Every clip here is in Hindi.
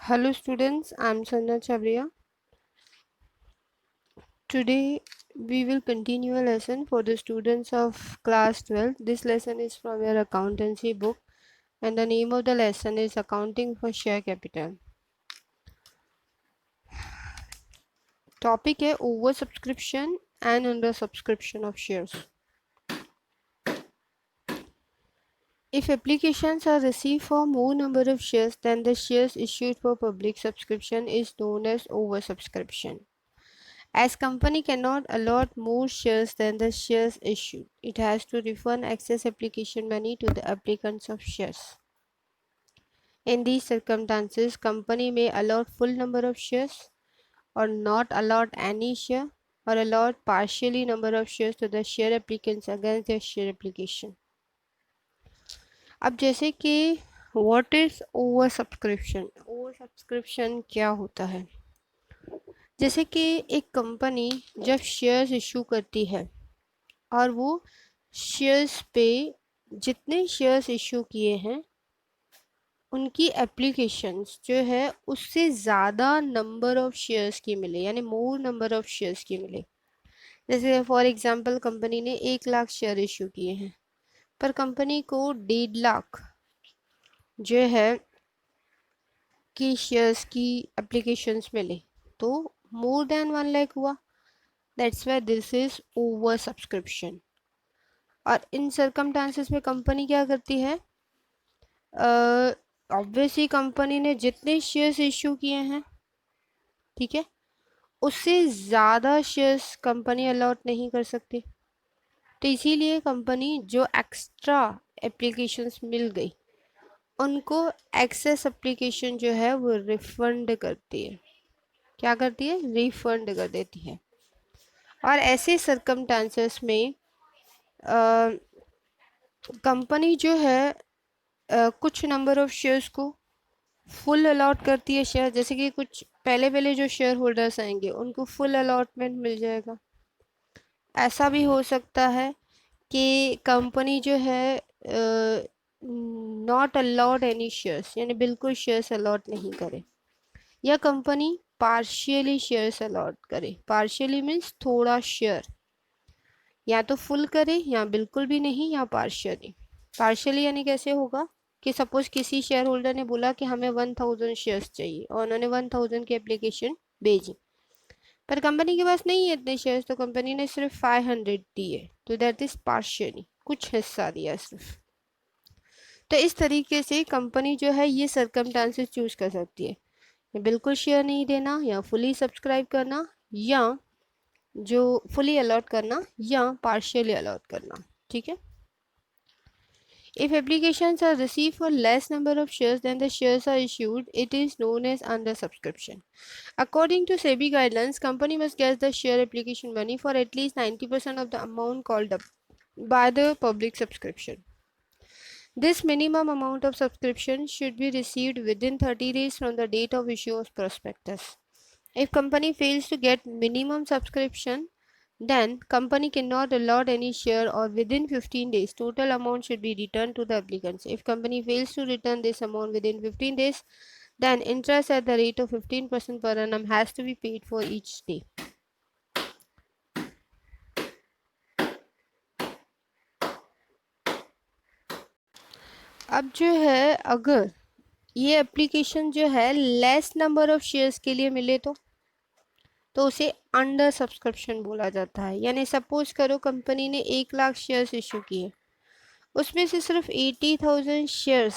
Hello students, I am Sanjana Chavriya. Today we will continue a lesson for the students of class 12. This lesson is from your accountancy book and the name of the lesson is Accounting for Share Capital. Topic है oversubscription and undersubscription of shares. If applications are received for more number of shares than the shares issued for public subscription is known as oversubscription. As company cannot allot more shares than the shares issued, it has to refund excess application money to the applicants of shares. In these circumstances, company may allot full number of shares or not allot any share or allot partially number of shares to the share applicants against their share application. अब जैसे कि व्हाट इज ओवर सब्सक्रिप्शन क्या होता है? जैसे कि एक कंपनी जब शेयर्स इशू करती है और वो शेयर्स पे जितने शेयर्स इशू किए हैं उनकी एप्लीकेशंस जो है उससे ज़्यादा नंबर ऑफ शेयर्स की मिले, यानी मोर नंबर ऑफ शेयर्स की मिले। जैसे फॉर एग्जांपल कंपनी ने 1 लाख शेयर इशू किए हैं पर कंपनी को 1.5 लाख जो है कि शेयर्स की एप्लीकेशंस मिले, तो मोर देन 1 लाख हुआ। That's why this is over subscription. और इन सर्कमस्टांसेस में कंपनी क्या करती है? ऑब्वियसली कंपनी ने जितने शेयर्स इशू किए हैं, ठीक है, उससे ज़्यादा शेयर्स कंपनी अलॉट नहीं कर सकती। तो इसीलिए कंपनी जो एक्स्ट्रा एप्लीकेशंस मिल गई उनको एक्सेस एप्लीकेशन जो है वो रिफंड करती है। क्या करती है? रिफंड कर देती है। और ऐसे सर्कमस्टांसेस में कंपनी जो है कुछ नंबर ऑफ शेयर्स को फुल अलॉट करती है शेयर, जैसे कि कुछ पहले पहले जो शेयर होल्डर्स आएंगे उनको फुल अलॉटमेंट मिल जाएगा। ऐसा भी हो सकता है कि कंपनी जो है नॉट अलॉट एनी शेयर्स, यानी बिल्कुल शेयर्स अलॉट नहीं करे, या कंपनी पार्शियली शेयर्स अलॉट करे। पार्शियली मीन्स थोड़ा शेयर, या तो फुल करे या बिल्कुल भी नहीं या पार्शियली। पार्शियली यानी कैसे होगा कि सपोज किसी शेयर होल्डर ने बोला कि हमें 1000 शेयर्स चाहिए और उन्होंने 1000 की एप्लीकेशन भेजी, पर कंपनी के पास नहीं है इतने शेयर्स, तो कंपनी ने सिर्फ 500 दिए, तो दैट इज पार्शियली, कुछ हिस्सा दिया सिर्फ। तो इस तरीके से कंपनी जो है ये सर्कमस्टांसेस चूज कर सकती है, बिल्कुल शेयर नहीं देना, या फुली सब्सक्राइब करना, या जो फुली अलॉट करना, या पार्शियली अलॉट करना। ठीक है। If applications are received for less number of shares than the shares are issued, it is known as undersubscription. According to SEBI guidelines, company must get the share application money for at least 90% of the amount called up by the public subscription. This minimum amount of subscription should be received within 30 days from the date of issue of prospectus. If company fails to get minimum subscription, then company cannot allot any share, or within 15 days total amount should be returned to the applicants. If company fails to return this amount within 15 days, then interest at the rate of 15% per annum has to be paid for each day. अब जो है अगर ये एप्लीकेशन जो है लेस नंबर ऑफ शेयर्स के लिए मिले तो उसे अंडर सब्सक्रिप्शन बोला जाता है। यानी सपोज करो कंपनी ने 1 लाख शेयर्स इशू किए, उसमें से सिर्फ 80,000 शेयर्स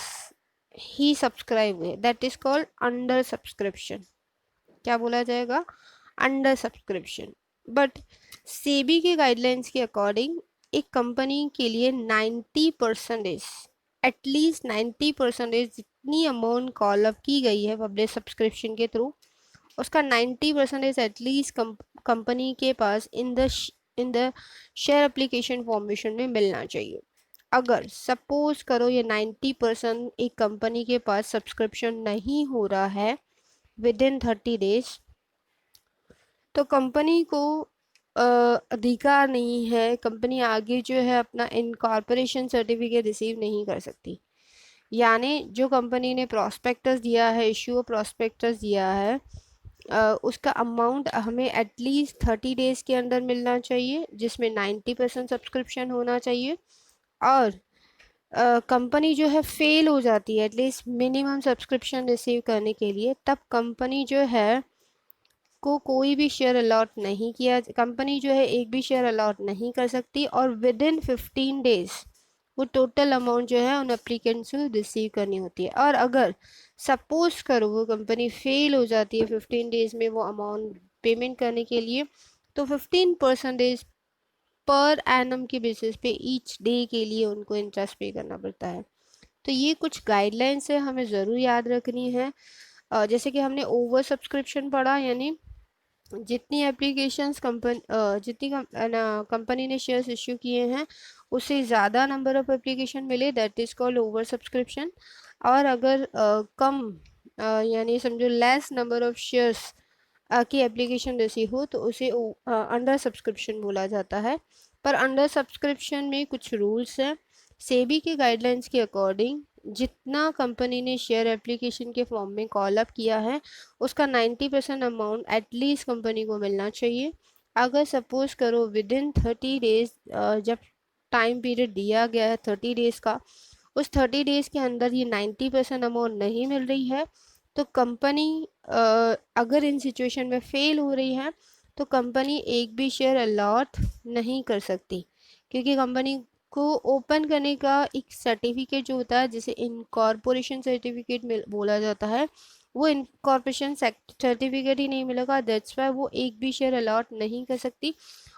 ही सब्सक्राइब हुए, that is called under subscription. क्या बोला जाएगा? Under subscription. बट सेबी के गाइडलाइंस के अकॉर्डिंग एक कंपनी के लिए 90%, एटलीस्ट 90% जितनी अमाउंट कॉल अप की गई है पब्लिक सब्सक्रिप्शन के थ्रू, उसका 90% एटलीस्ट कंपनी के पास in the share application formation में मिलना चाहिए। अगर सपोज करो ये 90% एक कंपनी के पास सब्सक्रिप्शन नहीं हो रहा है विद इन 30 डेज, तो कंपनी को अधिकार नहीं है, कंपनी आगे जो है अपना इनकॉर्पोरेशन सर्टिफिकेट रिसीव नहीं कर सकती। यानी जो कंपनी ने प्रॉस्पेक्टस दिया है, इश्यू प्रॉस्पेक्टस दिया है, उसका अमाउंट हमें एटलीस्ट 30 डेज के अंदर मिलना चाहिए, जिसमें 90% सब्सक्रिप्शन होना चाहिए। और कंपनी जो है फेल हो जाती है एटलीस्ट मिनिमम सब्सक्रिप्शन रिसीव करने के लिए, तब कंपनी जो है को कोई भी शेयर अलॉट नहीं किया, कंपनी जो है एक भी शेयर अलॉट नहीं कर सकती, और विद इन 15 डेज वो टोटल अमाउंट जो है उन एप्लीकेंट्स को रिसीव करनी होती है। और अगर सपोज करो वो कंपनी फेल हो जाती है 15 डेज में वो अमाउंट पेमेंट करने के लिए, तो 15% पर एनम के बेसिस पे ईच डे के लिए उनको इंटरेस्ट पे करना पड़ता है। तो ये कुछ गाइडलाइंस है, हमें ज़रूर याद रखनी है। जैसे कि हमने ओवर सब्सक्रिप्शन पढ़ा, यानी जितनी एप्लीकेशंस जितनी कंपनी ने शेयर्स इश्यू किए हैं उससे ज़्यादा नंबर ऑफ एप्लीकेशन मिले, that is called over subscription. और अगर कम यानी समझो लेस नंबर ऑफ शेयर्स की एप्लीकेशन रिसीव हो तो उसे अंडर सब्सक्रिप्शन बोला जाता है। पर अंडर सब्सक्रिप्शन में कुछ रूल्स हैं। सेबी के गाइडलाइंस के अकॉर्डिंग जितना कंपनी ने शेयर एप्लीकेशन के फॉर्म में कॉल अप किया है उसका 90% अमाउंट एटलीस्ट कंपनी को मिलना चाहिए। अगर सपोज करो विद इन 30 डेज, जब टाइम पीरियड दिया गया है 30 डेज का, उस 30 डेज के अंदर ये 90% अमाउंट नहीं मिल रही है, तो कंपनी अगर इन सिचुएशन में फेल हो रही है तो कंपनी एक भी शेयर अलॉट नहीं कर सकती, क्योंकि कंपनी को ओपन करने का एक सर्टिफिकेट जो होता है जिसे इनकॉर्पोरेशन सर्टिफिकेट बोला जाता है, वो इनकॉर्पोरेशन सर्टिफिकेट ही नहीं मिलेगा, दैट्स वाई वो एक भी शेयर अलॉट नहीं कर सकती।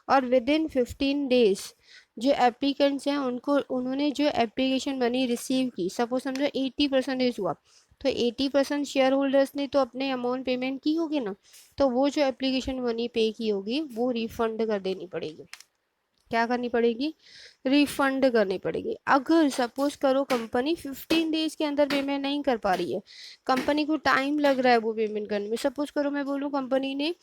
और विद इन 15 डेज जो एप्लीकेंट्स हैं उनको उन्होंने जो एप्लीकेशन मनी रिसीव की, सपोज समझो 80% हुआ, तो 80% शेयर होल्डर्स ने तो अपने अमाउंट पेमेंट की होगी ना, तो वो जो एप्लीकेशन मनी पे की होगी वो रिफंड कर देनी पड़ेगी। क्या करनी पड़ेगी? रिफंड करनी पड़ेगी। अगर सपोज करो कंपनी 15 डेज के अंदर पेमेंट नहीं कर पा रही है, कंपनी को टाइम लग रहा है वो पेमेंट करने में, सपोज करो मैं बोलूँ कंपनी ने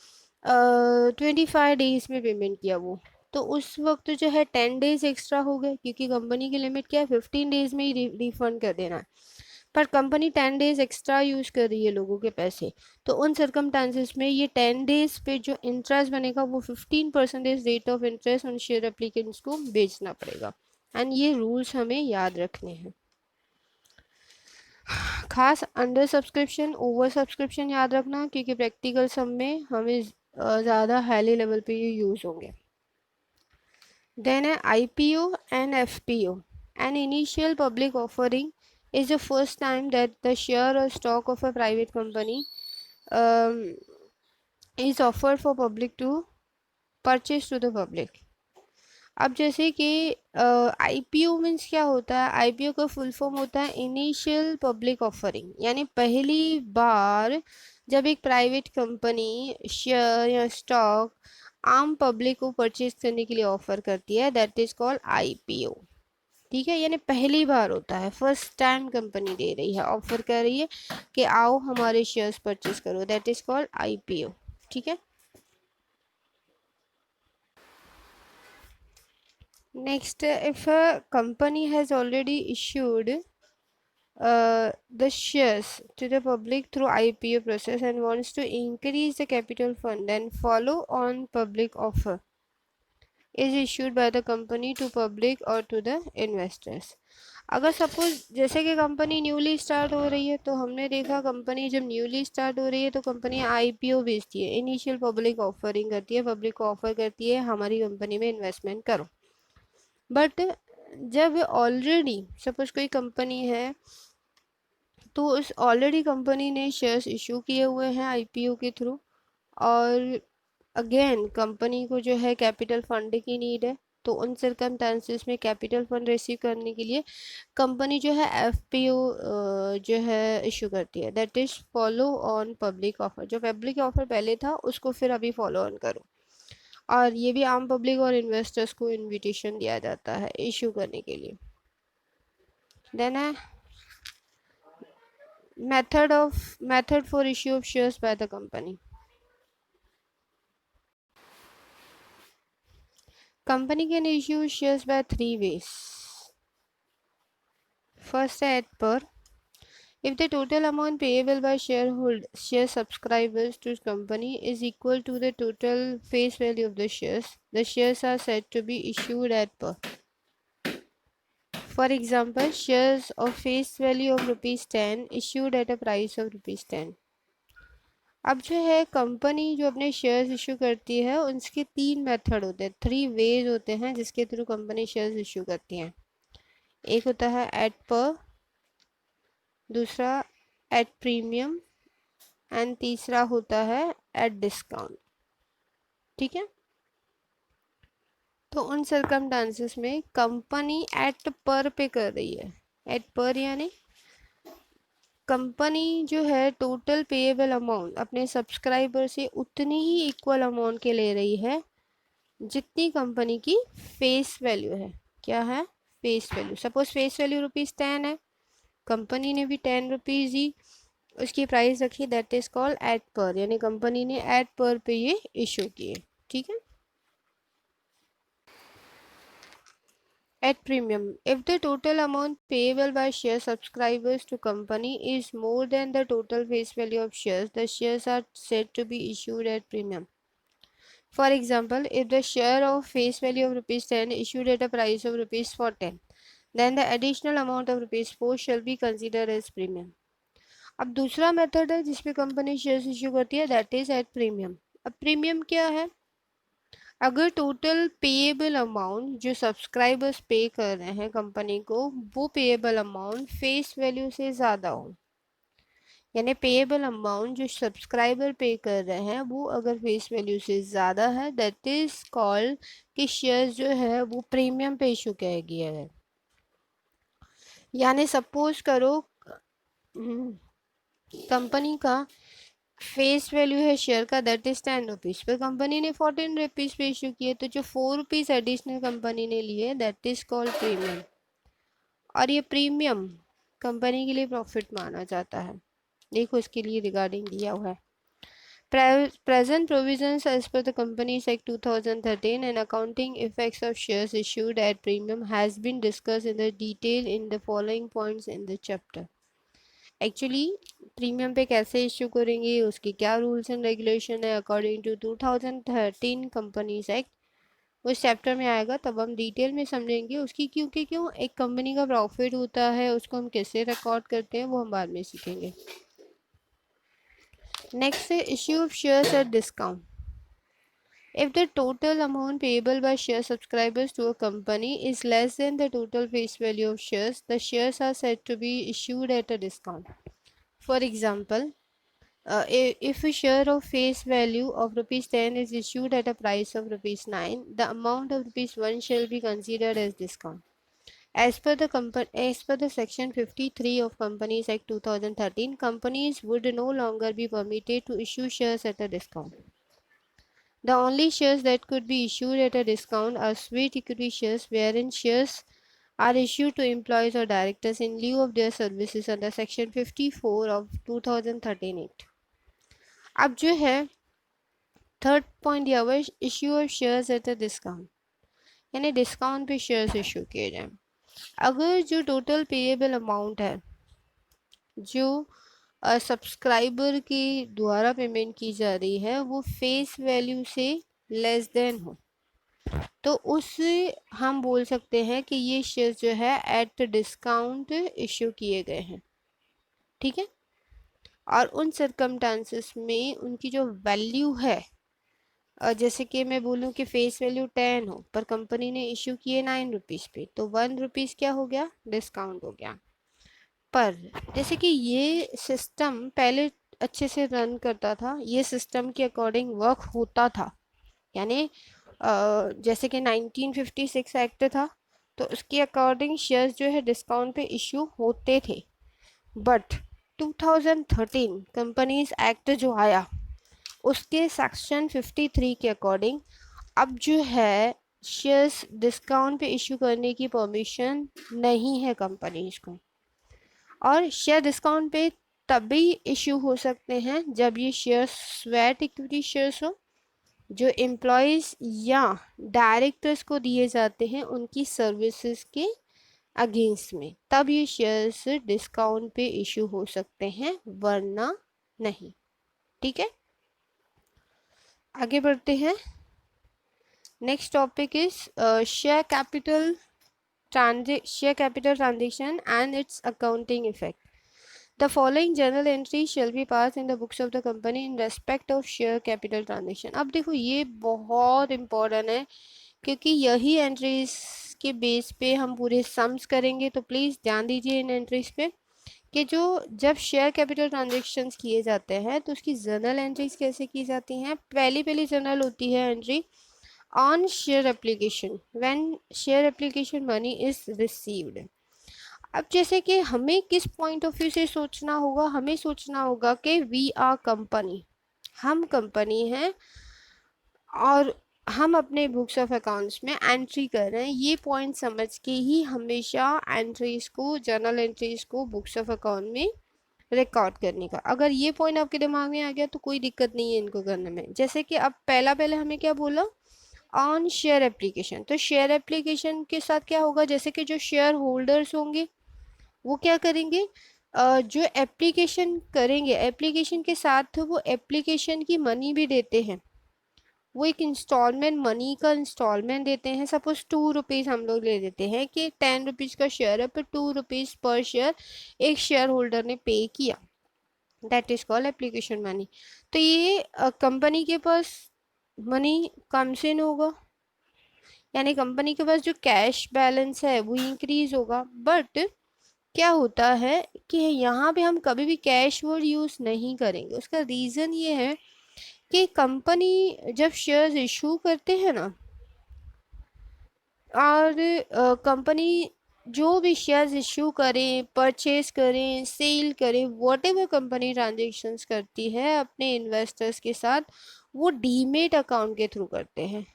25 डेज में पेमेंट किया वो, तो उस वक्त जो है 10 डेज एक्स्ट्रा हो गए, क्योंकि कंपनी की लिमिट क्या है 15 डेज में ही रिफंड कर देना है। पर कंपनी 10 डेज एक्स्ट्रा यूज़ कर रही है लोगों के पैसे, तो उन सर्कमस्टांसिस में ये 10 डेज पे जो इंटरेस्ट बनेगा वो 15% रेट ऑफ इंटरेस्ट उन शेयर एप्लीकेंट्स को बेचना पड़ेगा। एंड ये रूल्स हमें याद रखने हैं। खास अंडर सब्सक्रिप्शन ओवर सब्सक्रिप्शन याद रखना, क्योंकि प्रैक्टिकल सम में हमें ज़्यादा हाई लेवल पे ये यूज़ होंगे। देन है IPO and FPO. An initial public offering is the first time that the share or stock of a private company um, is offered for public to purchase to the public. अब जैसे कि IPO मीन्स क्या होता है, IPO का फुल फॉर्म होता है इनिशियल पब्लिक ऑफरिंग, यानी पहली बार जब एक प्राइवेट कंपनी शेयर या स्टॉक आम पब्लिक को परचेज करने के लिए ऑफर करती है, दैट इज कॉल्ड IPO। ठीक है, यानी पहली बार होता है, फर्स्ट टाइम कंपनी दे रही है, ऑफर कर रही है कि आओ हमारे शेयर्स परचेज करो, दैट इज कॉल्ड IPO। ठीक है, next, if a company has already issued the shares to the public through IPO process and wants to increase the capital fund, then follow on public offer is issued by the company to public or to the investors। अगर सपोज जैसे कि कंपनी न्यूली स्टार्ट हो रही है, तो हमने देखा कंपनी जब न्यूली स्टार्ट हो रही है तो कंपनी IPO बेचती है, इनिशियल पब्लिक ऑफरिंग करती है, पब्लिक को ऑफर करती है हमारी कंपनी में इन्वेस्टमेंट करो। बट जब ऑलरेडी सपोज कोई कंपनी है तो उस ऑलरेडी कंपनी ने शेयर्स इशू किए हुए हैं IPO के थ्रू, और अगेन कंपनी को जो है कैपिटल फंड की नीड है, तो उन सर्कमस्टांसिस में कैपिटल फंड रिसीव करने के लिए कंपनी जो है FPO जो है इशू करती है, that is follow on public offer. जो पब्लिक ऑफर पहले था उसको फिर अभी फॉलो ऑन करो, और ये भी आम पब्लिक और इन्वेस्टर्स को इनविटेशन दिया जाता है इशू करने के लिए। देन है method for issue of shares by the company. Company can issue shares by 3 ways. First है at par, If the total amount payable by share subscribers to company is equal to the total face value of the shares are said to be issued at par. For example, shares of face value of ₹10 issued at a price of ₹10. अब जो है कंपनी जो अपने शेयर्स इशू करती है उसके 3 मेथड होते हैं, 3 वेज होते हैं जिसके थ्रू कंपनी शेयर्स इशू करती हैं। एक होता है एट पर, दूसरा एट प्रीमियम एंड तीसरा होता है एट डिस्काउंट। ठीक है, तो उन सर्कमस्टांसेस में कंपनी एट पर पे कर रही है। एट पर यानी कंपनी जो है टोटल पेएबल अमाउंट अपने सब्सक्राइबर से उतनी ही इक्वल अमाउंट के ले रही है जितनी कंपनी की फेस वैल्यू है। क्या है? Face value. Suppose face value ₹10 है, कंपनी ने भी ₹10 दी, उसकी प्राइस रखी, दैट इज कॉल्ड एट पर, यानी कंपनी ने एट पर पे ये इशू किए। ठीक है। At premium, if the total amount payable by share subscribers to company is more than the total face value of shares, the shares are said to be issued at premium. For example, if the share of face value of ₹10 issued at a price of ₹410, then the additional amount of ₹4 shall be considered as premium. अब दूसरा मेथड है जिसमें कंपनी शेयर्स इशू करती है, दैट इज एट प्रीमियम। अब प्रीमियम क्या है? अगर टोटल पेएबल अमाउंट जो सब्सक्राइबर्स पे कर रहे हैं कंपनी को, वो पेएबल अमाउंट फेस वैल्यू से ज़्यादा हो, यानी पेएबल अमाउंट जो सब्सक्राइबर पे कर रहे हैं वो अगर फेस वैल्यू से ज़्यादा है, दैट इज कॉल्ड कि शेयर्स जो है वो प्रीमियम पे इशू किया गया है। यानी सपोज करो कंपनी का फेस वैल्यू है शेयर का दैट इज ₹10 पर कंपनी ने ₹14 पे इशू किए, तो जो ₹4 एडिशनल कंपनी ने लिए दैट इज कॉल्ड प्रीमियम, और ये प्रीमियम कंपनी के लिए प्रॉफिट माना जाता है। देखो इसके लिए रिगार्डिंग दिया हुआ है, present provisions as per the Companies Act 2013 and accounting effects of shares issued at premium has been discussed in the detail in the following points in the chapter. Actually premium पे कैसे इशू करेंगे, उसके क्या रूल्स एंड रेगुलेशन है अकॉर्डिंग टू 2013 कंपनीज एक्ट, उस चैप्टर में आएगा, तब हम डिटेल में समझेंगे उसकी क्यों एक कंपनी का प्रॉफिट होता है उसको हम कैसे रिकॉर्ड करते हैं वो हम बाद में सीखेंगे। नेक्स्ट है issue of shares at discount. If the total amount payable by share subscribers to a company is less than the total face value of shares, the shares are said to be issued at a discount. For example, if a share of face value of ₹10 is issued at a price of ₹9, the amount of ₹1 shall be considered as discount. As per the section 53 of Companies Act 2013, companies would no longer be permitted to issue shares at a discount. The only shares that could be issued at a discount are sweet equity shares, wherein shares are issued to employees or directors in lieu of their services under section 54 of 2013 Act. अब जो है थर्ड पॉइंट दिया हुआ है issue of shares at a discount, यानी डिस्काउंट पे शेयर्स इशू किए जाएं। अगर जो टोटल पेएबल अमाउंट है जो सब्सक्राइबर के द्वारा पेमेंट की जा रही है वो फेस वैल्यू से लेस देन हो, तो उससे हम बोल सकते हैं कि ये शेयर्स जो है एट डिस्काउंट इशू किए गए हैं। ठीक है, और उन सर्कमस्टांसेस में उनकी जो वैल्यू है, जैसे कि मैं बोलूँ कि फेस वैल्यू 10 हो पर कंपनी ने इशू किए ₹9 पे, तो ₹1 क्या हो गया? डिस्काउंट हो गया। पर जैसे कि ये सिस्टम पहले अच्छे से रन करता था, ये सिस्टम के अकॉर्डिंग वर्क होता था, यानी जैसे कि 1956 एक्ट था तो उसके अकॉर्डिंग शेयर्स जो है डिस्काउंट पे इशू होते थे। बट 2013 कंपनीज एक्ट जो आया उसके सेक्शन 53 के अकॉर्डिंग अब जो है शेयर्स डिस्काउंट पे इशू करने की परमिशन नहीं है कंपनीज को, और शेयर डिस्काउंट पे तभी इशू हो सकते हैं जब ये शेयर्स स्वेट इक्विटी शेयर्स हो जो एम्प्लॉयज़ या डायरेक्टर्स को दिए जाते हैं उनकी सर्विसेज के अगेंस्ट में, तब ये शेयर्स डिस्काउंट पे इशू हो सकते हैं, वरना नहीं। ठीक है, आगे बढ़ते हैं। Next topic is share capital transaction and its accounting effect. The following journal entries shall be passed in the books of the company in respect of share capital transaction. अब देखो ये बहुत इंपॉर्टेंट है, क्योंकि यही एंट्रीज के बेस पे हम पूरे सम्स करेंगे। तो प्लीज़ ध्यान दीजिए इन एंट्रीज पे कि जो जब शेयर कैपिटल ट्रांजेक्शन्स किए जाते हैं तो उसकी जर्नल एंट्रीज कैसे की जाती हैं। पहली जर्नल होती है entry on share application when share application money is received. अब जैसे कि हमें किस पॉइंट ऑफ व्यू से सोचना होगा, हमें सोचना होगा कि वी आर कंपनी, हम कंपनी हैं और हम अपने बुक्स ऑफ अकाउंट्स में एंट्री कर रहे हैं। ये पॉइंट समझ के ही हमेशा एंट्रीज को, जर्नल एंट्रीज को बुक्स ऑफ अकाउंट में रिकॉर्ड करने का। अगर ये पॉइंट आपके दिमाग में आ गया तो कोई दिक्कत नहीं है इनको करने में। जैसे कि अब पहले हमें क्या बोला, ऑन शेयर एप्लीकेशन। तो शेयर एप्लीकेशन के साथ क्या होगा, जैसे कि जो शेयर होल्डर्स होंगे वो क्या करेंगे, जो एप्लीकेशन करेंगे, एप्लीकेशन के साथ वो एप्लीकेशन की मनी भी देते हैं। वो एक इंस्टॉलमेंट, मनी का इंस्टॉलमेंट देते हैं। सपोज 2 रुपीज़ हम लोग ले लेते हैं कि 10 रुपीज़ का शेयर है, पर 2 रुपीज़ पर शेयर एक शेयर होल्डर ने पे किया, that is called application money. तो ये कंपनी के पास मनी कम से न होगा, यानी कंपनी के पास जो कैश बैलेंस है वो इंक्रीज होगा। बट क्या होता है कि यहाँ पे हम कभी भी कैश वर्ड यूज़ नहीं करेंगे। उसका रीज़न ये है कि कंपनी जब शेयर्स इशू करते हैं ना, और कंपनी जो भी शेयर्स इशू करें, परचेज करें, सेल करें, वॉट एवर कंपनी ट्रांजेक्शन्स करती है अपने इन्वेस्टर्स के साथ, वो डीमेट अकाउंट के थ्रू करते हैं।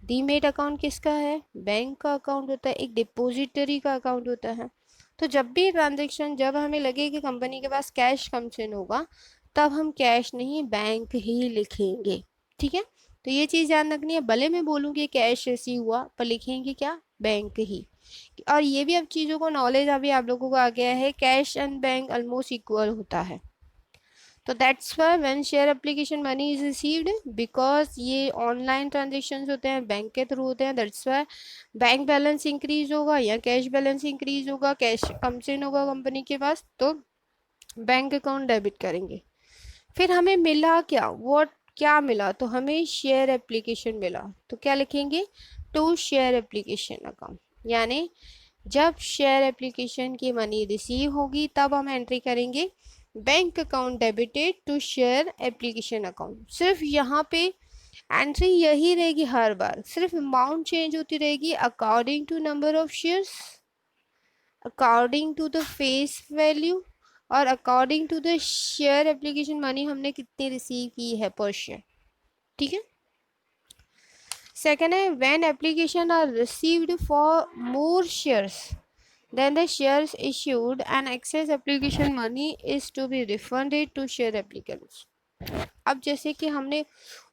डीमेट अकाउंट किसका है, बैंक का अकाउंट होता है, एक डिपोजिटरी का अकाउंट होता है। तो जब भी ट्रांजेक्शन, जब हमें लगे कि कंपनी के पास कैश कम से होगा, तब हम कैश नहीं बैंक ही लिखेंगे। ठीक है, तो ये चीज़ ध्यान रखनी है। भले मैं बोलूँ कि कैश रिसीव हुआ, पर लिखेंगे क्या, बैंक ही। और ये भी अब चीज़ों को नॉलेज अभी आप लोगों को आ गया है, cash and bank almost equal होता है। तो that's why when share application money is received, because ये ऑनलाइन ट्रांजेक्शन्स होते हैं, बैंक के थ्रू होते हैं, that's why bank balance increase होगा या कैश बैलेंस इंक्रीज होगा। कैश कम से होगा कंपनी के पास, तो बैंक अकाउंट डेबिट करेंगे। फिर हमें मिला क्या, वॉट क्या मिला, तो हमें शेयर एप्लीकेशन मिला। तो क्या लिखेंगे, टू शेयर एप्लीकेशन अकाउंट। यानी जब शेयर एप्लीकेशन की मनी रिसीव होगी तब हम एंट्री करेंगे bank account debited to share application account. सिर्फ यहाँ पे एंट्री यही रहेगी हर बार, सिर्फ अमाउंट चेंज होती रहेगी according to number of shares, according to the face value, और according to the share application money हमने कितनी रिसीव की है पर शेयर। ठीक है, सेकेंड है when application are received for more shares then the shares issued and excess application money is to be refunded to share applicants. अब जैसे कि हमने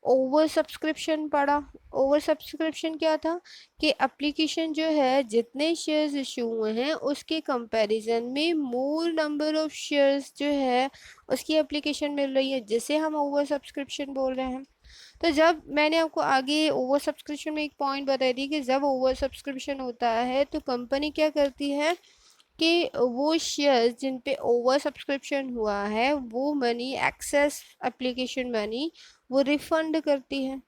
ओवर सब्सक्रिप्शन पढ़ा, ओवर सब्सक्रिप्शन क्या था कि एप्लीकेशन जो है जितने शेयर्स इशू हुए हैं उसके कंपैरिजन में मोर नंबर ऑफ शेयर्स जो है उसकी एप्लीकेशन मिल रही है, जिसे हम ओवर सब्सक्रिप्शन बोल रहे हैं। तो जब मैंने आपको आगे ओवर सब्सक्रिप्शन में एक पॉइंट बताई थी कि जब ओवर सब्सक्रिप्शन होता है तो कंपनी क्या करती है कि वो शेयर्स जिन पे ओवर सब्सक्रिप्शन हुआ है वो मनी, एक्सेस एप्लीकेशन मनी, वो रिफंड करती है।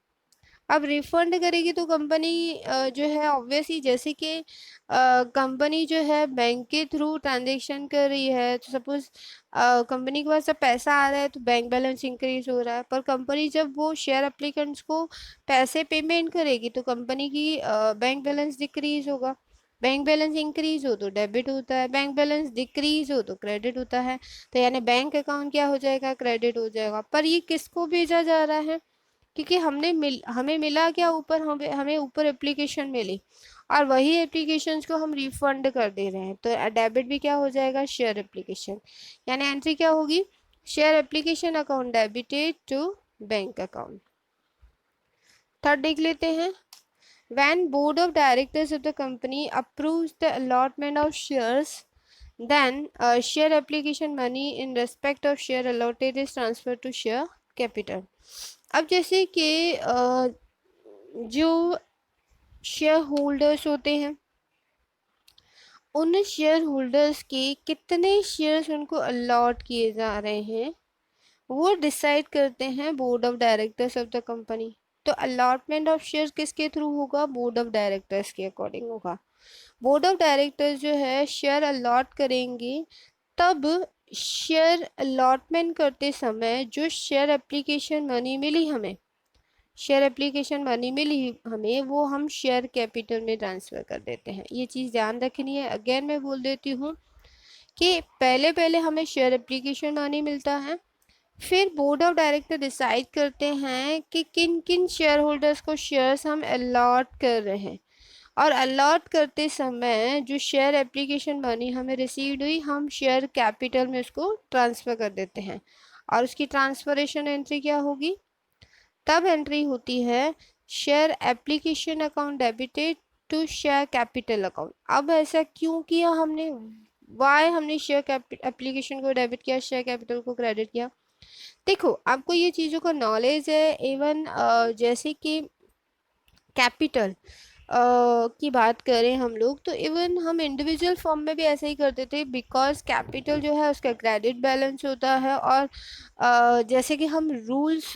अब रिफंड करेगी तो कंपनी जो है ऑब्वियसली, जैसे कि कंपनी जो है बैंक के थ्रू ट्रांजेक्शन कर रही है, तो सपोज कंपनी के पास जब पैसा आ रहा है तो बैंक बैलेंस इंक्रीज हो रहा है, पर कंपनी जब वो शेयर एप्लीकेंट्स को पैसे पेमेंट करेगी तो कंपनी की बैंक बैलेंस डिक्रीज होगा। बैंक बैलेंस इंक्रीज हो तो डेबिट होता है, बैंक बैलेंस डिक्रीज हो तो क्रेडिट होता है। तो यानी बैंक अकाउंट क्या हो जाएगा, क्रेडिट हो जाएगा। पर ये किसको भेजा जा रहा है, क्योंकि हमें मिला क्या, ऊपर हमें ऊपर एप्लीकेशन मिली और वही एप्लीकेशंस को हम रिफंड कर दे रहे हैं। तो डेबिट भी क्या हो जाएगा, शेयर एप्लीकेशन। यानी एंट्री क्या होगी, share application account debited to bank account. Third देख लेते हैं, When board of directors of the company approves the allotment of shares, then share application money in respect of share allotted is transferred to share capital. अब जैसे कि जो शेयर होल्डर्स होते हैं, उन शेयर होल्डर्स के कितने शेयर्स उनको अलॉट किए जा रहे हैं वो डिसाइड करते हैं board of directors of the company. तो अलॉटमेंट ऑफ शेयर्स किसके थ्रू होगा? बोर्ड ऑफ डायरेक्टर्स के अकॉर्डिंग होगा। बोर्ड ऑफ डायरेक्टर्स जो है शेयर अलॉट करेंगे, तब शेयर अलॉटमेंट करते समय जो शेयर एप्लीकेशन मनी मिली हमें, शेयर एप्लीकेशन मनी मिली हमें, वो हम शेयर कैपिटल में ट्रांसफ़र कर देते हैं। ये चीज़ ध्यान रखनी है। अगेन मैं बोल देती हूँ कि पहले पहले हमें शेयर एप्लीकेशन मनी मिलता है, फिर बोर्ड ऑफ डायरेक्टर डिसाइड करते हैं कि किन किन शेयर होल्डर्स को शेयर्स हम अलॉट कर रहे हैं, और अलॉट करते समय जो शेयर एप्लीकेशन मनी हमें रिसीव्ड हुई, हम शेयर कैपिटल में उसको ट्रांसफ़र कर देते हैं। और उसकी ट्रांसफरेशन एंट्री क्या होगी? तब एंट्री होती है share application account debited to share capital account. अब ऐसा क्यों किया हमने? वाई हमने शेयर एप्लीकेशन को डेबिट किया, शेयर कैपिटल को क्रेडिट किया? देखो, आपको ये चीज़ों का नॉलेज है। इवन जैसे कि कैपिटल की बात करें हम लोग, तो इवन हम इंडिविजुअल फॉर्म में भी ऐसे ही करते थे, बिकॉज कैपिटल जो है उसका क्रेडिट बैलेंस होता है, और जैसे कि हम रूल्स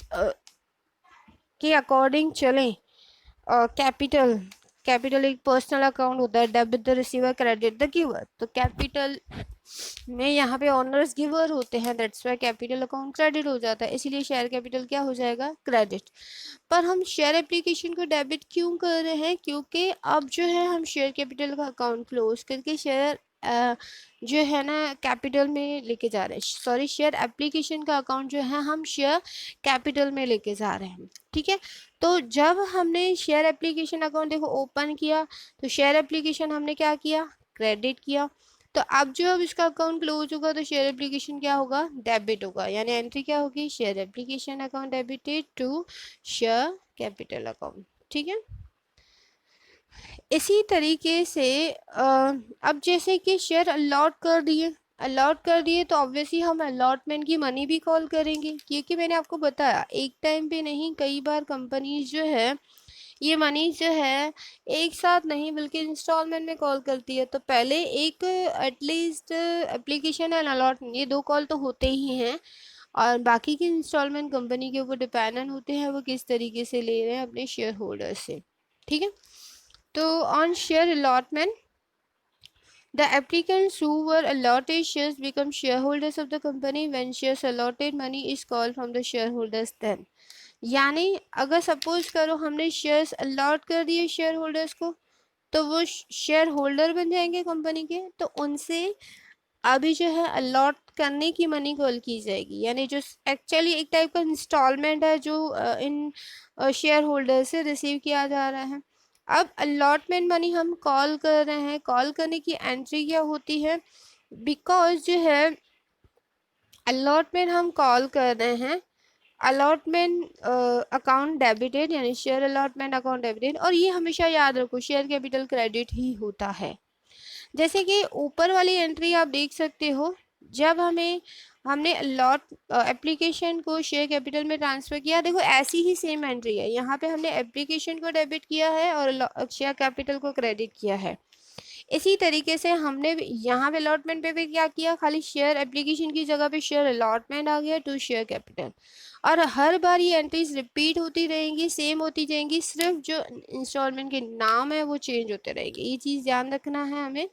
के अकॉर्डिंग चलें, कैपिटल कैपिटल एक पर्सनल अकाउंट होता है, debit the receiver credit the giver. तो कैपिटल में यहाँ पे ऑनर्स गिवर होते हैं, that's why capital account credit हो जाता है, इसीलिए शेयर कैपिटल क्या हो जाएगा? क्रेडिट। पर हम शेयर एप्लीकेशन को डेबिट क्यों कर रहे हैं? क्योंकि अब जो है हम शेयर कैपिटल का अकाउंट क्लोज करके शेयर जो है ना कैपिटल में लेके जा रहे हैं, सॉरी शेयर एप्लीकेशन का अकाउंट जो है हम शेयर कैपिटल में लेके जा रहे हैं। ठीक है, तो जब हमने शेयर एप्लीकेशन अकाउंट देखो ओपन किया, तो शेयर एप्लीकेशन हमने क्या किया? क्रेडिट किया। तो अब जो इसका अकाउंट क्लोज होगा तो शेयर एप्लीकेशन क्या होगा? डेबिट होगा। यानी एंट्री क्या होगी? Share application account debited to share capital account. ठीक है, इसी तरीके से अब जैसे कि शेयर अलॉट कर दिए तो ऑब्वियसली हम अलॉटमेंट की मनी भी कॉल करेंगे, क्योंकि मैंने आपको बताया एक टाइम पे नहीं, कई बार कंपनीज जो है ये मनी जो है एक साथ नहीं बल्कि इंस्टॉलमेंट में कॉल करती है। तो पहले एक एटलीस्ट एप्लीकेशन एंड अलॉटमेंट, ये दो कॉल तो होते ही हैं, और बाकी के इंस्टॉलमेंट कंपनी के ऊपर डिपेंडेंट होते हैं वो किस तरीके से ले रहे हैं अपने शेयर होल्डर से। ठीक है, तो on share allotment the applicants who were allotted shares become shareholders of the company when shares allotted money is called from the shareholders then। यानी अगर सपोज करो हमने शेयर्स अलॉट कर दिए शेयर होल्डर्स को, तो वो शेयर होल्डर बन जाएंगे कंपनी के, तो उनसे अभी जो है अलॉट करने की मनी कॉल की जाएगी। यानी जो एक्चुअली एक टाइप का इंस्टॉलमेंट है जो इन शेयर होल्डर से रिसीव किया जा रहा है। अब अलॉटमेंट मनी हम कॉल कर रहे हैं, कॉल करने की एंट्री क्या होती है? बिकॉज जो है अलॉटमेंट हम कॉल कर रहे हैं, अलॉटमेंट अकाउंट डेबिटेड, यानी शेयर अलॉटमेंट अकाउंट डेबिटेड, और ये हमेशा याद रखो शेयर कैपिटल क्रेडिट ही होता है। जैसे कि ऊपर वाली एंट्री आप देख सकते हो, जब हमने अलॉट एप्लीकेशन को शेयर कैपिटल में ट्रांसफ़र किया, देखो ऐसी ही सेम एंट्री है, यहाँ पे हमने एप्लीकेशन को डेबिट किया है और शेयर कैपिटल को क्रेडिट किया है। इसी तरीके से हमने यहाँ पे अलॉटमेंट पे भी क्या किया? खाली शेयर एप्लीकेशन की जगह पे शेयर अलॉटमेंट आ गया टू शेयर कैपिटल, और हर बार ये एंट्रीज रिपीट होती रहेंगी, सेम होती जाएंगी, सिर्फ जो इंस्टॉलमेंट के नाम है वो चेंज होते रहेंगे। ये चीज़ ध्यान रखना है हमें।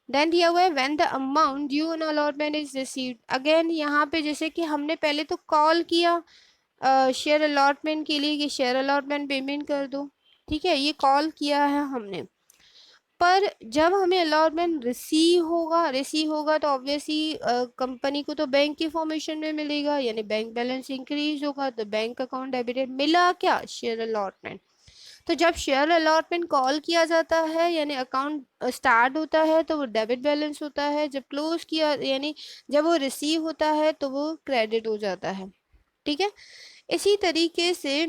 देन दिया हुआ है when the amount due on allotment is received. Again यहाँ पे जैसे कि हमने पहले तो कॉल किया शेयर अलॉटमेंट के लिए कि शेयर अलॉटमेंट पेमेंट कर दो, ठीक है, ये कॉल किया है हमने। पर जब हमें अलॉटमेंट रिसीव होगा तो ऑब्वियसली कंपनी को तो बैंक की फॉर्मेशन में मिलेगा, यानी बैंक बैलेंस इंक्रीज होगा, तो बैंक अकाउंट डेबिटेड मिला क्या? Share allotment. तो जब शेयर अलॉटमेंट कॉल किया जाता है यानी अकाउंट स्टार्ट होता है तो वो डेबिट बैलेंस होता है, जब क्लोज किया यानी जब वो रिसीव होता है तो वो क्रेडिट हो जाता है। ठीक है, इसी तरीके से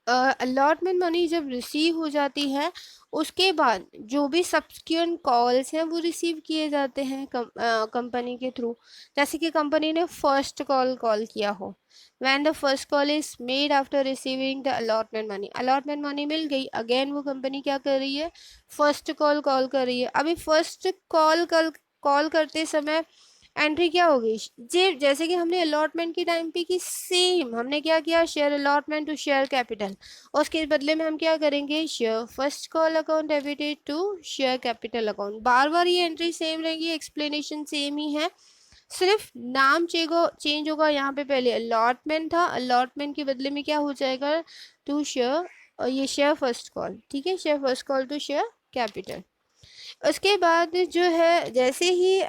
अलॉटमेंट मनी जब रिसीव हो जाती है उसके बाद जो भी सब्सिक्वेंट कॉल्स हैं वो रिसीव किए जाते हैं कंपनी के थ्रू। जैसे कि कंपनी ने फर्स्ट कॉल कॉल किया हो, when the first call is made after receiving the allotment money मिल गई, अगेन वो कंपनी क्या कर रही है, फर्स्ट कॉल कॉल कर रही है। अभी फर्स्ट कॉल करते समय एंट्री क्या होगी, जे जैसे कि हमने अलॉटमेंट की टाइम पे की सेम हमने क्या किया, share allotment to share capital, उसके बदले में हम क्या करेंगे, share first call account debited to share capital account. बार बार ये एंट्री सेम रहेगी, एक्सप्लेनेशन सेम ही है, सिर्फ नाम चेंज होगा। यहाँ पे पहले अलॉटमेंट था, अलॉटमेंट के बदले में क्या हो जाएगा, टू शेयर, और ये शेयर फर्स्ट कॉल, ठीक है, share first call to share capital. उसके बाद जो है जैसे ही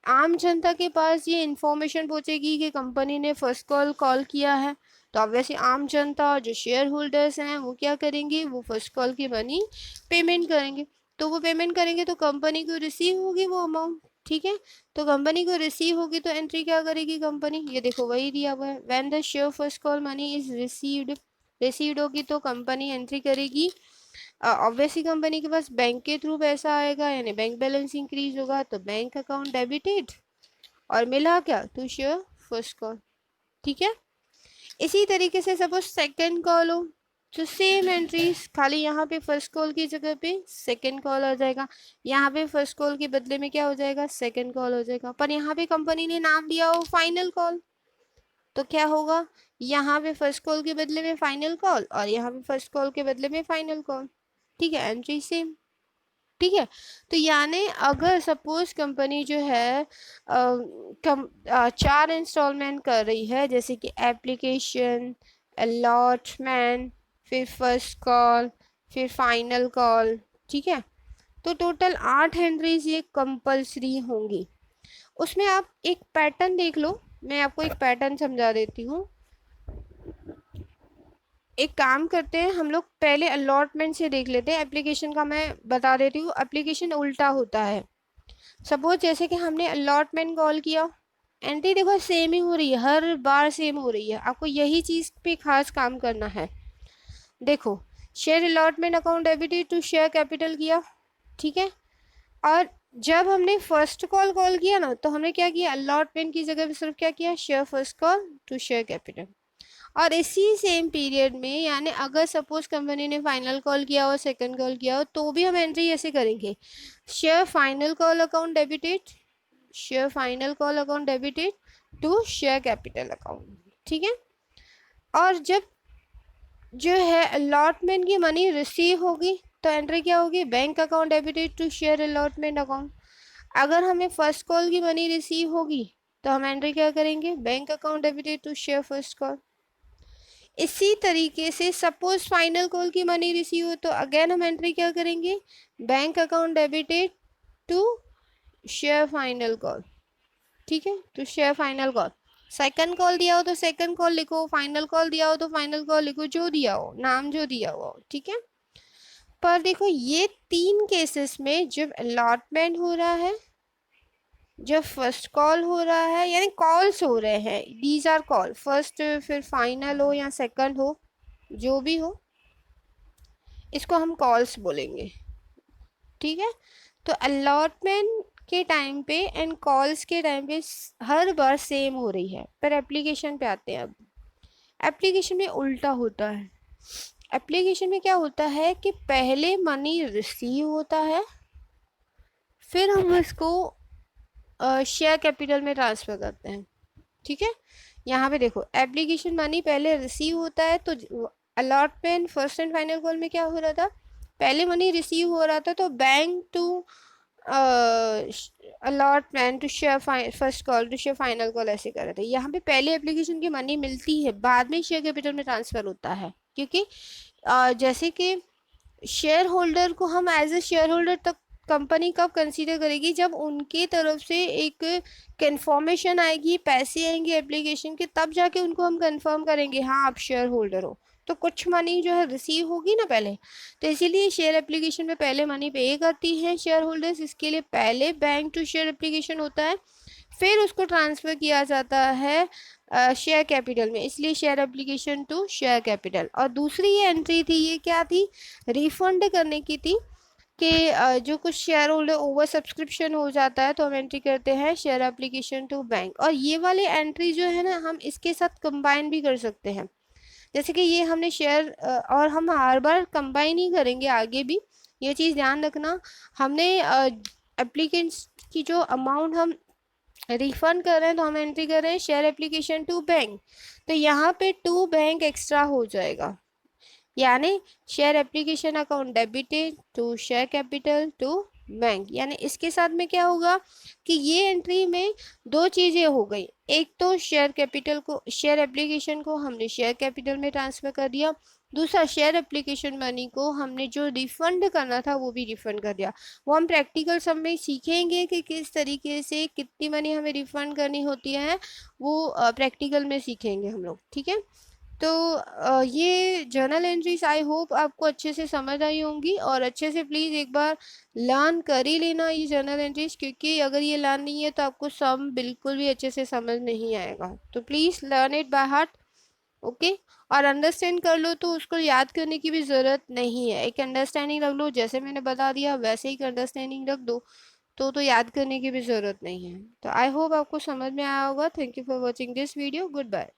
आम जनता के पास ये इंफॉर्मेशन पहुंचेगी कि कंपनी ने फर्स्ट कॉल कॉल किया है, तो ऑब्वियसली आम जनता जो शेयर होल्डर्स हैं वो क्या करेंगे, वो फर्स्ट कॉल की मनी पेमेंट करेंगे। तो वो पेमेंट करेंगे तो कंपनी को रिसीव होगी वो अमाउंट, ठीक है। तो कंपनी को रिसीव होगी तो एंट्री क्या करेगी कंपनी, ये देखो वही दिया हुआ है, when the share first call money is received होगी तो कंपनी एंट्री करेगी। ऑब्वियसली कंपनी के पास बैंक के थ्रू पैसा आएगा, यानी बैंक बैलेंस इंक्रीज होगा तो बैंक अकाउंट डेबिटेड, और मिला क्या, टू शेयर फर्स्ट कॉल, ठीक है। इसी तरीके से सपोज सेकंड कॉल हो तो सेम एंट्रीज, खाली यहाँ पे फर्स्ट कॉल की जगह पे सेकंड कॉल हो जाएगा, यहाँ पे फर्स्ट कॉल के बदले में क्या हो जाएगा, सेकंड कॉल हो जाएगा। पर यहाँ पे कंपनी ने नाम दिया हो फाइनल कॉल, तो क्या होगा, यहाँ पे फर्स्ट कॉल के बदले में फाइनल कॉल और यहाँ पे फर्स्ट कॉल के बदले में फाइनल कॉल, ठीक है, एंट्री सेम, ठीक है। तो यानी अगर सपोज कंपनी जो है चार इंस्टॉलमेंट कर रही है, जैसे कि एप्लीकेशन, अलॉटमेंट, फिर फर्स्ट कॉल, फिर फाइनल कॉल, ठीक है, तो टोटल 8 एंट्रीज ये कंपल्सरी होंगी। उसमें आप एक पैटर्न देख लो, मैं आपको एक पैटर्न समझा देती हूँ। एक काम करते हैं हम लोग, पहले अलॉटमेंट से देख लेते हैं, एप्लीकेशन का मैं बता देती हूँ। एप्लीकेशन उल्टा होता है। सपोज जैसे कि हमने अलॉटमेंट कॉल किया, एंट्री देखो सेम ही हो रही है, हर बार सेम हो रही है, आपको यही चीज़ पे खास काम करना है। देखो, share allotment account debited to share capital किया, ठीक है, और जब हमने फर्स्ट कॉल कॉल किया ना तो हमने क्या किया, अलॉटमेंट की जगह पे सिर्फ क्या किया, share first call to share capital. और इसी सेम पीरियड में, यानी अगर सपोज कंपनी ने फाइनल कॉल किया हो, सेकंड कॉल किया हो, तो भी हम एंट्री ऐसे करेंगे, share final call account debited, share final call account debited to share capital account, ठीक है। और जब जो है अलॉटमेंट की मनी रिसीव होगी तो एंट्री क्या होगी, bank account debited to share allotment account. अगर हमें फर्स्ट कॉल की मनी रिसीव होगी तो हम एंट्री क्या करेंगे, bank account debited to share first call. इसी तरीके से सपोज फाइनल कॉल की मनी रिसीव हो तो अगेन हम एंट्री क्या करेंगे, bank account debited to share final call, ठीक है, to share final call. Second call दिया हो तो सेकंड कॉल लिखो, फाइनल कॉल दिया हो तो फाइनल कॉल लिखो, जो दिया हो, नाम जो दिया हुआ हो, ठीक है। पर देखो ये तीन केसेस में जब अलॉटमेंट हो रहा है, जब फर्स्ट कॉल हो रहा है, यानी कॉल्स हो रहे हैं, दीज आर कॉल, फर्स्ट फिर फाइनल हो या सेकंड हो, जो भी हो, इसको हम कॉल्स बोलेंगे, ठीक है। तो अलॉटमेंट के टाइम पे एंड कॉल्स के टाइम पे हर बार सेम हो रही है। पर एप्लीकेशन पे आते हैं। अब एप्लीकेशन में उल्टा होता है। एप्लीकेशन में क्या होता है कि पहले मनी रिसीव होता है, फिर हम इसको शेयर कैपिटल में ट्रांसफ़र करते हैं, ठीक है। यहाँ पे देखो, एप्लीकेशन मनी पहले रिसीव होता है, तो allotment first and final call में क्या हो रहा था, पहले मनी रिसीव हो रहा था तो bank to allotment to share first call to share final call ऐसे कर रहे थे। यहाँ पे पहले एप्लीकेशन की मनी मिलती है, बाद में शेयर कैपिटल में ट्रांसफ़र होता है, क्योंकि जैसे कि शेयर होल्डर को हम एज ए शेयर होल्डर तक कंपनी कब कंसीडर करेगी, जब उनकी तरफ से एक कंफर्मेशन आएगी, पैसे आएंगे एप्लीकेशन के, तब जाके उनको हम कंफर्म करेंगे हाँ आप शेयर होल्डर हो। तो कुछ मनी जो है रिसीव होगी ना पहले, तो इसीलिए शेयर एप्लीकेशन में पहले मनी पे करती है शेयर होल्डर्स, इसके लिए पहले बैंक टू शेयर एप्लीकेशन होता है, फिर उसको ट्रांसफ़र किया जाता है शेयर कैपिटल में, इसलिए share application to share capital. और दूसरी ये एंट्री थी, ये क्या थी, रिफंड करने की थी कि जो कुछ शेयर होल्डर ओवर सब्सक्रिप्शन हो जाता है तो हम एंट्री करते हैं शेयर एप्लीकेशन टू बैंक। और ये वाली एंट्री जो है ना, हम इसके साथ कंबाइन भी कर सकते हैं। जैसे कि ये हमने शेयर और हम हर बार कंबाइन ही करेंगे आगे भी, ये चीज़ ध्यान रखना। हमने एप्लीकेंट्स की जो अमाउंट हम रिफंड कर रहे हैं तो हम एंट्री कर रहे हैं शेयर एप्लीकेशन टू बैंक, तो यहाँ पे टू बैंक एक्स्ट्रा हो जाएगा, यानी share application account debited to share capital to bank. यानी इसके साथ में क्या होगा कि ये एंट्री में दो चीज़ें हो गई, एक तो शेयर कैपिटल को, शेयर एप्लीकेशन को हमने शेयर कैपिटल में ट्रांसफ़र कर दिया, दूसरा शेयर एप्लीकेशन मनी को हमने जो रिफंड करना था वो भी रिफंड कर दिया। वो हम प्रैक्टिकल सब में सीखेंगे कि किस तरीके से कितनी मनी हमें रिफंड करनी होती है, वो प्रैक्टिकल में सीखेंगे हम लोग, ठीक है। तो ये जर्नल एंट्रीज आई होप आपको अच्छे से समझ आई होंगी, और अच्छे से प्लीज़ एक बार लर्न कर ही लेना ये जर्नल एंट्रीज, क्योंकि अगर ये लर्न नहीं है तो आपको सम बिल्कुल भी अच्छे से समझ नहीं आएगा। तो please learn it by heart, okay. और अंडरस्टैंड कर लो तो उसको याद करने की भी ज़रूरत नहीं है, एक अंडरस्टैंडिंग रख लो, जैसे मैंने बता दिया वैसे ही अंडरस्टैंडिंग रख दो, तो याद करने की भी ज़रूरत नहीं है। तो आई होप आपको समझ में आया होगा। Thank you for watching this video, good bye.